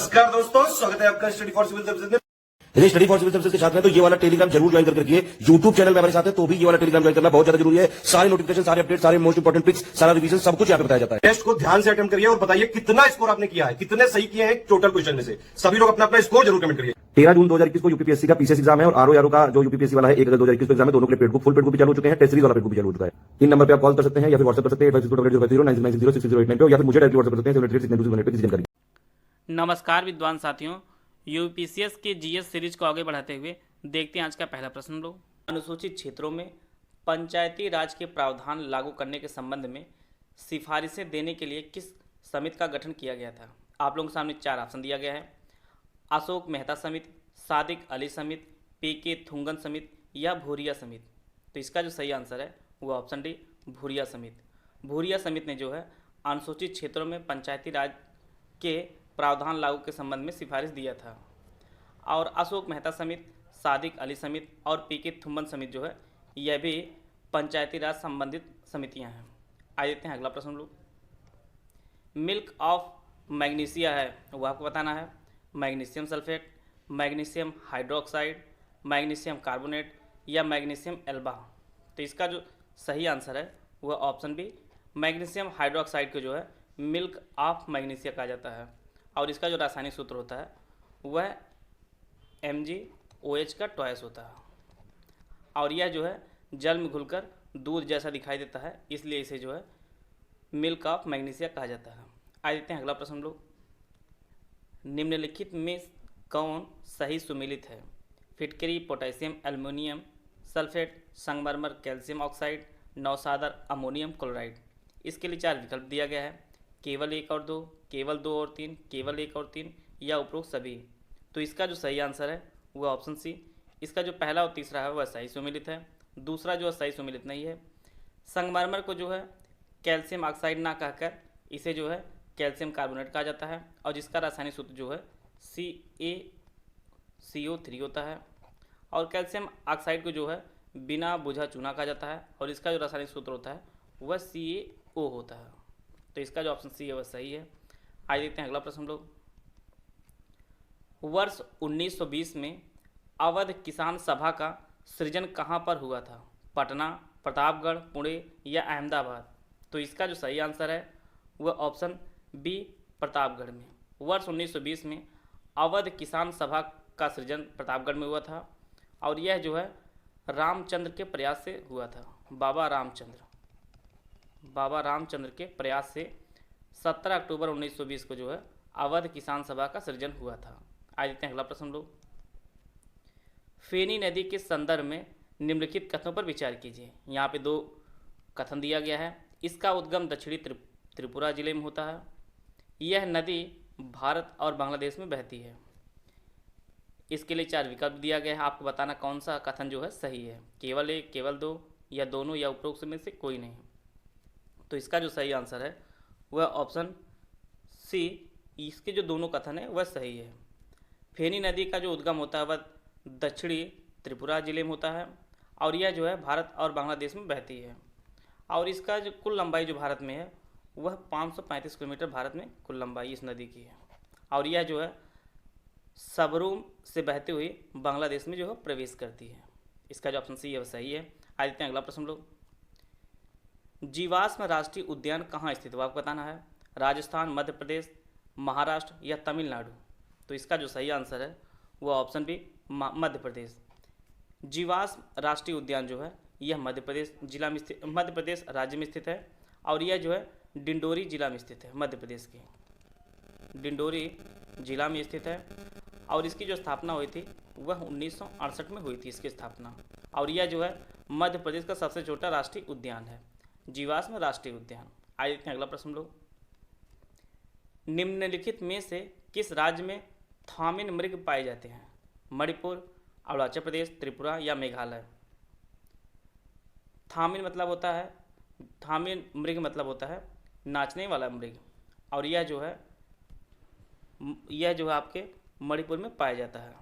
नमस्कार दोस्तों, स्वागत है आपका स्टडी फॉर सिविल सर्विसेज में। यदि स्टडी फॉर सिविल सर्विसेज के साथ में तो ये वाला टेलीग्राम जरूर ज्वाइन करके रखिए। यूट्यूब चैनल में हमारे साथ है तो भी ये वाला टेलीग्राम ज्वाइन करना बहुत ज्यादा जरूरी है। सारे नोटिफिकेशन, सारे अपडेट, सारे मोस्ट इंपोर्टेंट पिक्स, सारा रिवीजन सब कुछ यहाँ पे बताया जाता है। टेस्ट को ध्यान से अटेम्प्ट करिए और बताइए कितना स्कोर आपने किया है, कितने सही किए हैं टोटल क्वेश्चन में से। सभी लोग अपना अपना स्कोर जरूर कमेंट करिए। 13 जून 2021 को यूपीपीएससी का पीसीएस एग्जाम है और आरओ का जो यूपीपीएससी वाला है 1 अगस्त 2021 को एग्जाम है। दोनों के लिए फुल पेड बुक भी चालू हो चुके हैं, टेस्ट सीरीज वाला पेड बुक भी चालू हो चुका है। इन नंबर पे आप कॉल कर सकते हैं या फिर व्हाट्सएप कर सकते हैं 852090966089 पे, या फिर मुझे डायरेक्टली व्हाट्सएप कर सकते हैं 736921 पे किसी जानकारी। नमस्कार विद्वान साथियों, यूपीसीएस के जीएस सीरीज को आगे बढ़ाते हुए देखते हैं आज का पहला प्रश्न। लोग अनुसूचित क्षेत्रों में पंचायती राज के प्रावधान लागू करने के संबंध में सिफारिशें देने के लिए किस समिति का गठन किया गया था। आप लोगों के सामने 4 ऑप्शन दिया गया है। अशोक मेहता समिति, सादिक अली समिति, पीके थुंगन समिति या भूरिया समिति। तो इसका जो सही आंसर है वो ऑप्शन डी भूरिया समिति। भूरिया समिति ने जो है अनुसूचित क्षेत्रों में पंचायती राज के प्रावधान लागू के संबंध में सिफारिश दिया था। और अशोक मेहता समिति, सादिक अली समिति और पीके थुम्बन समिति जो है यह भी पंचायती राज संबंधित समितियां हैं। आ देते हैं अगला प्रश्न लोग। मिल्क ऑफ मैग्नीशिया है वो आपको बताना है। Magnesium sulphate, magnesium hydroxide, magnesium carbonate या मैग्नीशियम एल्बा। तो इसका जो सही आंसर है वह ऑप्शन बी मैग्नीशियम हाइड्रोक्साइड को जो है मिल्क ऑफ मैग्नीशिया कहा जाता है। और इसका जो रासायनिक सूत्र होता है वह MgOH का ट्वाइस होता है। और यह जो है जल में घुलकर दूध जैसा दिखाई देता है, इसलिए इसे जो है मिल्क ऑफ मैग्नीशिया कहा जाता है। आ देते हैं अगला प्रश्न लोग। निम्नलिखित में कौन सही सुमेलित है। फिटकरी पोटेशियम एल्युमिनियम सल्फेट, संगमरमर कैल्शियम ऑक्साइड, नौसादर अमोनियम क्लोराइड। इसके लिए 4 विकल्प दिया गया है। केवल 1 और 2, केवल 2 और 3, केवल 1 और 3 या उपरोक्त सभी। तो इसका जो सही आंसर है वह ऑप्शन सी। इसका जो पहला और तीसरा है वह सही सुमेलित है, दूसरा जो है सही सुमेलित नहीं है। संगमरमर को जो है कैल्शियम ऑक्साइड ना कहकर इसे जो है कैल्शियम कार्बोनेट कहा जाता है और जिसका रासायनिक सूत्र जो है CaCO3 होता है। और कैल्शियम ऑक्साइड को जो है बिना बुझा चूना कहा जाता है और इसका जो रासायनिक सूत्र होता है वह CaO होता है। तो इसका जो ऑप्शन सी है वह सही है। आज देखते हैं अगला प्रश्न लोग। वर्ष 1920 में अवध किसान सभा का सृजन कहाँ पर हुआ था। पटना, प्रतापगढ़, पुणे या अहमदाबाद। तो इसका जो सही आंसर है वह ऑप्शन बी प्रतापगढ़ में। वर्ष 1920 में अवध किसान सभा का सृजन प्रतापगढ़ में हुआ था और यह जो है रामचंद्र के प्रयास से हुआ था। बाबा रामचंद्र के प्रयास से 17 अक्टूबर 1920 को जो है अवध किसान सभा का सृजन हुआ था। आज देखते हैं अगला प्रश्न लोग। फेनी नदी के संदर्भ में निम्नलिखित कथनों पर विचार कीजिए। यहाँ पे 2 कथन दिया गया है। इसका उद्गम दक्षिणी त्रिपुरा जिले में होता है। यह नदी भारत और बांग्लादेश में बहती है। इसके लिए 4 विकल्प दिया गया है। आपको बताना कौन सा कथन जो है सही है। केवल 1, केवल 2 या दोनों या उपरोक्त में से कोई नहीं। तो इसका जो सही आंसर है वह ऑप्शन सी, इसके जो दोनों कथन है वह सही है। फेनी नदी का जो उद्गम होता है वह दक्षिणी त्रिपुरा जिले में होता है और यह जो है भारत और बांग्लादेश में बहती है। और इसका जो कुल लंबाई जो भारत में है वह 535 किलोमीटर भारत में कुल लंबाई इस नदी की है। और यह जो है सबरूम से बहते हुए बांग्लादेश में जो है प्रवेश करती है। इसका जो ऑप्शन सी है वह सही है। आज देखते हैं अगला प्रश्न लोग। जीवाश्म राष्ट्रीय उद्यान कहाँ स्थित है आपको बताना है। राजस्थान, मध्य प्रदेश, महाराष्ट्र या तमिलनाडु। तो इसका जो सही आंसर है वह ऑप्शन बी मध्य प्रदेश। जीवाश्म राष्ट्रीय उद्यान जो है यह मध्य प्रदेश राज्य में स्थित है और यह जो है डिंडोरी जिला में स्थित है। मध्य प्रदेश के डिंडोरी जिला में स्थित है और इसकी जो स्थापना हुई थी वह 1968 में हुई थी इसकी स्थापना। और यह जो है मध्य प्रदेश का सबसे छोटा राष्ट्रीय उद्यान है, जीवाश्म राष्ट्रीय उद्यान। आइए देखते हैं अगला प्रश्न लोग। निम्नलिखित में से किस राज्य में थामिन मृग पाए जाते हैं। मणिपुर, अरुणाचल प्रदेश, त्रिपुरा या मेघालय। थामिन मृग मतलब होता है नाचने वाला मृग और यह जो है आपके मणिपुर में पाया जाता है।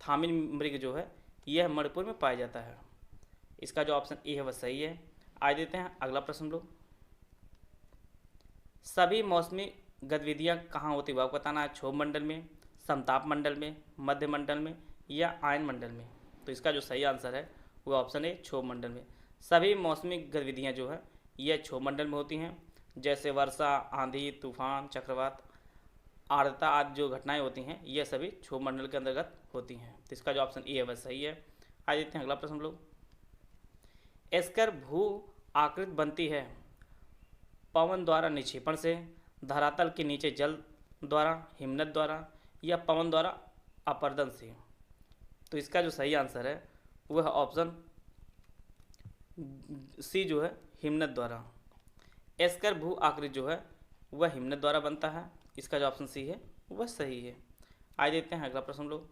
थामिन मृग जो है यह मणिपुर में पाया जाता है। इसका जो ऑप्शन ए है वह सही है। आज देते हैं अगला प्रश्न लोग। सभी मौसमी गतिविधियाँ कहाँ होती है वह आपको बताना है। क्षोभ मंडल में, समताप मंडल में, मध्य मंडल में या आयन मंडल में। तो इसका जो सही आंसर है वो ऑप्शन है क्षोभ मंडल में। सभी मौसमी गतिविधियाँ जो है यह क्षोभ मंडल में होती हैं, जैसे वर्षा, आंधी, तूफान, चक्रवात, आर्द्रता आदि जो घटनाएं होती हैं यह सभी क्षोभ मंडल के अंतर्गत होती हैं। तो इसका जो ऑप्शन ए है वह सही है। आ जाते हैं अगला प्रश्न हम लोग। एस्कर भू आकृत बनती है पवन द्वारा निक्षेपण से, धरातल के नीचे जल द्वारा, हिमनद द्वारा या पवन द्वारा अपर्दन से। तो इसका जो सही आंसर है वह ऑप्शन सी जो है हिमनद द्वारा। एस्कर भू आकृति जो है वह हिमनद द्वारा बनता है। इसका जो ऑप्शन सी है वह सही है। आज देखते हैं अगला प्रश्न हम लोग।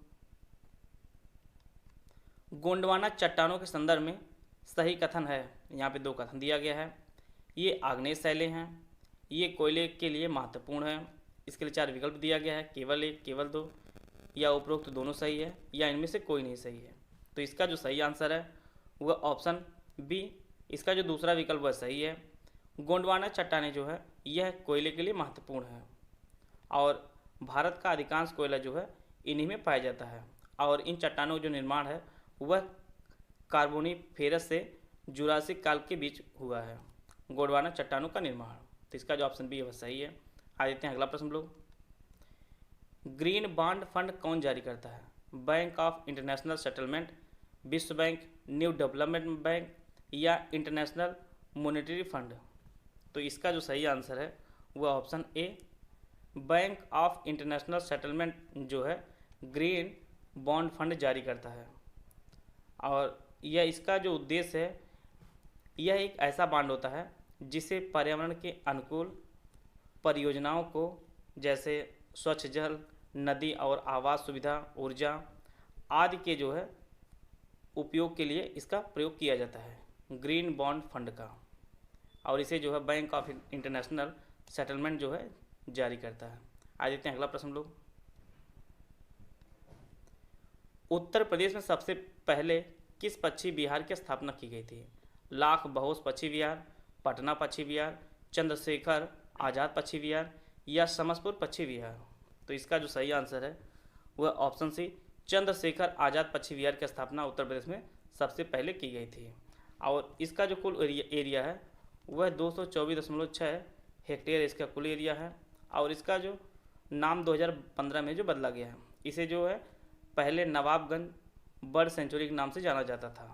गोंडवाना चट्टानों के संदर्भ में सही कथन है। यहाँ पे दो कथन दिया गया है। ये आग्नेय शैलें हैं, ये कोयले के लिए महत्वपूर्ण है। इसके लिए 4 विकल्प दिया गया है, केवल 1, केवल 2 या उपरोक्त दोनों सही है या इनमें से कोई नहीं सही है। तो इसका जो सही आंसर है वह ऑप्शन बी, इसका जो दूसरा विकल्प वह सही है। गोंडवाना चट्टानें जो है यह कोयले के लिए महत्वपूर्ण है और भारत का अधिकांश कोयला जो है इन्हीं में पाया जाता है और इन चट्टानों का जो निर्माण है वह कार्बोनिफेरस से जुरासिक काल के बीच हुआ है, गोंडवाना चट्टानों का निर्माण। तो इसका जो ऑप्शन बी है वह सही है। आ जाते हैं अगला प्रश्न लोग। ग्रीन बॉन्ड फंड कौन जारी करता है? बैंक ऑफ इंटरनेशनल सेटलमेंट, विश्व बैंक, न्यू डेवलपमेंट बैंक या इंटरनेशनल मॉनेटरी फंड। तो इसका जो सही आंसर है वह option A, bank of international settlement जो है ग्रीन बॉन्ड फंड जारी करता है और यह इसका जो उद्देश्य है यह एक ऐसा बॉन्ड होता है जिसे पर्यावरण के अनुकूल परियोजनाओं को जैसे स्वच्छ जल, नदी और आवास सुविधा, ऊर्जा आदि के जो है उपयोग के लिए इसका प्रयोग किया जाता है, ग्रीन बॉन्ड फंड का। और इसे जो है बैंक ऑफ इंटरनेशनल सेटलमेंट जो है जारी करता है। आ जाते हैं अगला प्रश्न लोग। उत्तर प्रदेश में सबसे पहले किस पक्षी विहार की स्थापना की गई थी? लाख बहोश पक्षी विहार, पटना पक्षी विहार, चंद्रशेखर आज़ाद पक्षी विहार या समसपुर पक्षी विहार। तो इसका जो सही आंसर है वह ऑप्शन सी, चंद्रशेखर आज़ाद पक्षी विहार की स्थापना उत्तर प्रदेश में सबसे पहले की गई थी और इसका जो कुल एरिया है वह 224.6 हेक्टेयर इसका कुल एरिया है और इसका जो नाम 2015 में जो बदला गया है, इसे जो है पहले नवाबगंज बर्ड सेंचुरी के नाम से जाना जाता था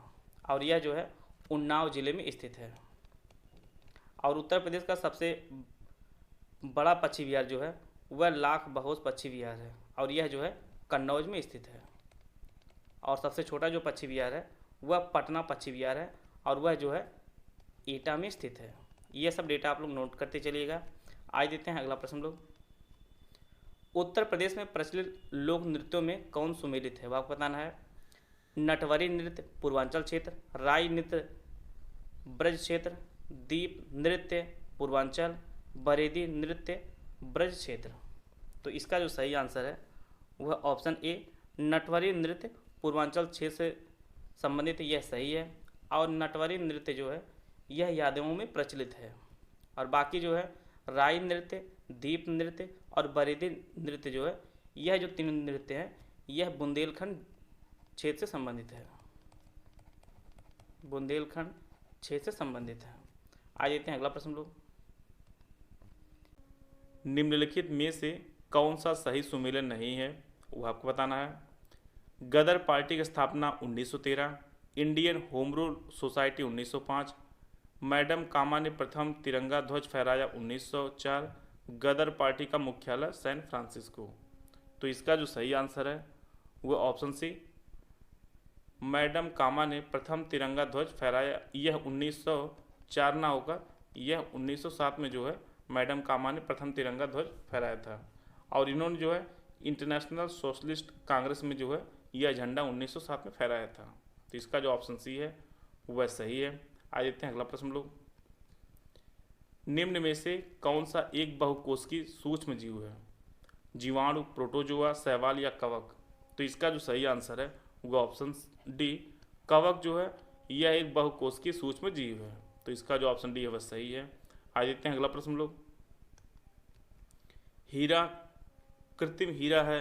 और यह जो है उन्नाव जिले में स्थित है। और उत्तर प्रदेश का सबसे बड़ा पक्षी विहार जो है वह लाख बहोश पक्षी विहार है और यह जो है कन्नौज में स्थित है। और सबसे छोटा जो पक्षी विहार है वह पटना पक्षी विहार है और वह जो है एटा में स्थित है। ये सब डेटा आप लोग नोट करते चलिएगा। आज देते हैं अगला प्रश्न लोग। उत्तर प्रदेश में प्रचलित लोक नृत्यों में कौन सुमेलित है? वह आपको बताना है। नटवरी नृत्य पूर्वांचल क्षेत्र, राई नृत्य ब्रज क्षेत्र, दीप नृत्य पूर्वांचल, बरेदी नृत्य ब्रज क्षेत्र। तो इसका जो सही आंसर है वह ऑप्शन ए, नटवरी नृत्य पूर्वांचल क्षेत्र से संबंधित है, यह सही है। और नटवरी नृत्य जो है यह यादवों में प्रचलित है और बाकी जो है राई नृत्य, दीप नृत्य और बरेदी नृत्य जो है यह जो 3 नृत्य हैं यह बुंदेलखंड क्षेत्र से संबंधित है, बुंदेलखंड क्षेत्र से संबंधित है। आ जाते हैं अगला प्रश्न लोग। निम्नलिखित में से कौन सा सही सुमेलन नहीं है? वह आपको बताना है। गदर पार्टी की स्थापना 1913, Indian home rule society 1905, madam Cama ने प्रथम तिरंगा ध्वज फहराया 1904, गदर पार्टी का मुख्यालय सैन फ्रांसिस्को। तो इसका जो सही आंसर है वह ऑप्शन सी, मैडम कामा ने प्रथम तिरंगा ध्वज फहराया। यह 1904 ना होकर यह 1907 में जो है मैडम कामा ने प्रथम तिरंगा ध्वज फहराया था और इन्होंने जो है इंटरनेशनल सोशलिस्ट कांग्रेस में जो है यह झंडा 1907 में फहराया था। तो इसका जो ऑप्शन सी है वह सही है। आ जाते हैं अगला प्रश्न लोग। निम्न में से कौन सा एक बहुकोशिकीय सूक्ष्म जीव है? जीवाणु, प्रोटोजोआ, शैवाल या कवक। तो इसका जो सही आंसर है वह ऑप्शन डी, कवक जो है यह एक बहुकोशिकीय सूक्ष्म जीव है। तो इसका जो ऑप्शन डी है वह सही है। आ जाते हैं अगला प्रश्न लोग। हीरा कृत्रिम हीरा है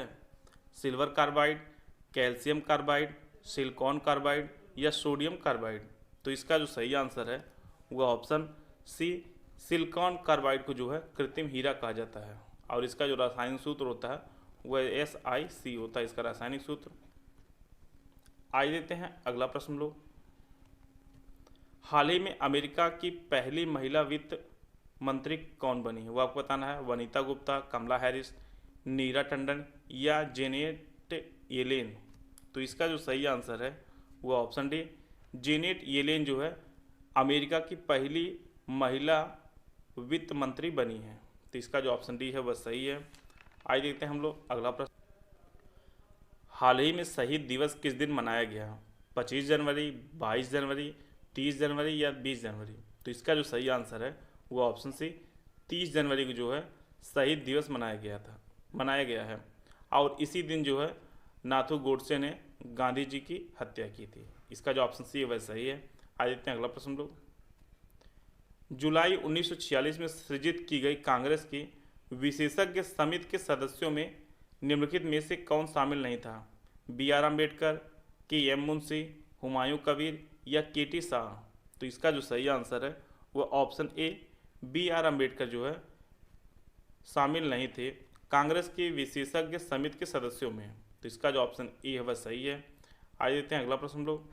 silver carbide, calcium carbide, silicon carbide या सोडियम कार्बाइड? तो इसका जो सही आंसर है वह ऑप्शन सी सिलिकॉन कार्बाइड को जो है कृत्रिम हीरा कहा जाता है। और इसका जो रासायनिक सूत्र होता है वह SiC होता है, इसका रासायनिक सूत्र। आइए देते हैं अगला प्रश्न लोग। हाल ही में अमेरिका की पहली महिला वित्त मंत्री कौन बनी है? वो आपको बताना है। वनीता गुप्ता, कमला हैरिस, नीरा टंडन या जेनेट येलेन? तो इसका जो सही आंसर है वो ऑप्शन डी जेनेट येलेन जो है अमेरिका की पहली महिला वित्त मंत्री बनी है। तो इसका जो ऑप्शन डी है वह सही है। आइए देखते हैं हम लोग अगला प्रश्न। हाल ही में शहीद दिवस किस दिन मनाया गया? 25 जनवरी, 22 जनवरी, 30 जनवरी या 20 जनवरी? तो इसका जो सही आंसर है वो ऑप्शन सी 30 जनवरी को जो है शहीद दिवस मनाया गया है। और इसी दिन जो है नाथू गोडसे ने गांधी जी की हत्या की थी। इसका जो ऑप्शन सी है वह सही है। आ देखते हैं अगला प्रश्न लोग। जुलाई 1946 में सृजित की गई कांग्रेस की विशेषज्ञ समिति के सदस्यों में निम्नलिखित में से कौन शामिल नहीं था? BR अम्बेडकर, KM मुंशी, हुमायूं कबीर या KT शाह? तो इसका जो सही आंसर है वह ऑप्शन ए BR अम्बेडकर जो है शामिल नहीं थे कांग्रेस की विशेषज्ञ समिति के सदस्यों में। तो इसका जो ऑप्शन ए है वह सही है। आइए देते हैं अगला प्रश्न लोग।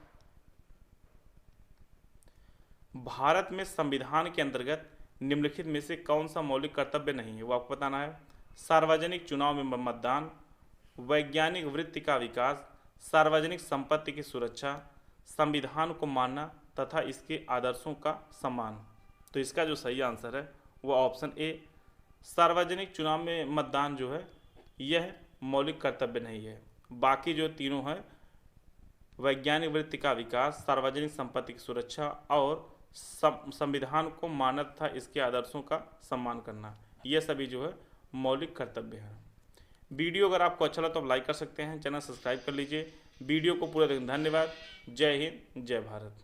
भारत में संविधान के अंतर्गत निम्नलिखित में से कौन सा मौलिक कर्तव्य नहीं है? वो आपको बताना है। सार्वजनिक चुनाव में मतदान, वैज्ञानिक वृत्ति का विकास, सार्वजनिक संपत्ति की सुरक्षा, संविधान को मानना तथा इसके आदर्शों का सम्मान। तो इसका जो सही आंसर है वो ऑप्शन ए सार्वजनिक चुनाव में मतदान जो है यह मौलिक कर्तव्य नहीं है। बाकी जो तीनों है वैज्ञानिक वृत्ति का विकास, सार्वजनिक संपत्ति की सुरक्षा और संविधान को मानना तथा इसके आदर्शों का सम्मान करना, यह सभी जो है मौलिक कर्तव्य है। वीडियो अगर आपको अच्छा लगा तो आप लाइक कर सकते हैं, चैनल सब्सक्राइब कर लीजिए। वीडियो को पूरा देखने धन्यवाद। जय हिंद, जय भारत।